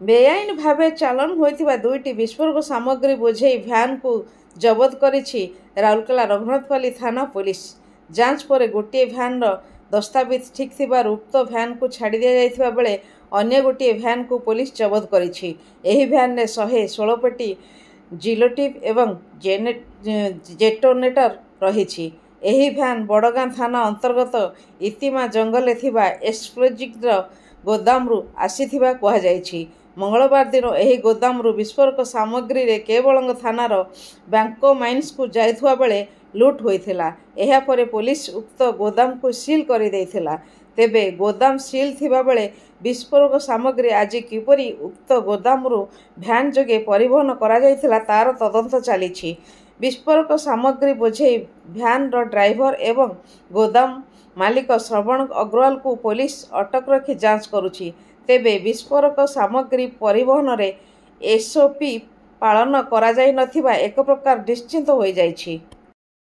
बेआईन भावे चालन होइथिबा दुईटी विस्फोरक सामग्री बोझेई भ्यान को जबत करिछि राउरकेला रघुनाथपल्ली थाना पुलिस। जांच पर गोटे भ्यान दस्तावेज ठीक थिबारु उक्त भ्यान को छाड़ी दिया जाइथिबा बेले अन्य गोटे भ्यान को पुलिस जबत करिछि। एही भ्यान रे 116 पेटी जिलोटिप एवं जेटोनेटर रहिछि। एही भ्यान बड़गां थाना अंतर्गत इतिमा जंगल थिबा एक्सप्लोजिव गोदामरू आसीथिबा कहा जाइछि। मंगलवार दिन एही गोदामरू विस्फोरक सामग्री रे केवलंग थानार बैंको माइन्स को जाइथुआ बेले लुट होइथिला। एहा परे पुलिस उक्त गोदाम को सील करि दैथिला। तेबे गोदाम सील थिबा बेले विस्फोरक सामग्री आज किपरि उक्त गोदामरू भ्यान जोगे परिवहन करा जाइथिला तार तदंत चलिछि। विस्फोरक सामग्री बोझेई भ्यान ड्राइवर एवं गोदाम मालिक श्रवण अग्रवाल को पुलिस अटक रखी जांच करुछि। तेबे विस्फोरक सामग्री परिवहन रे एसओपी पालन करा जाई नथिबा एक प्रकार निश्चिंत होई जाइछि।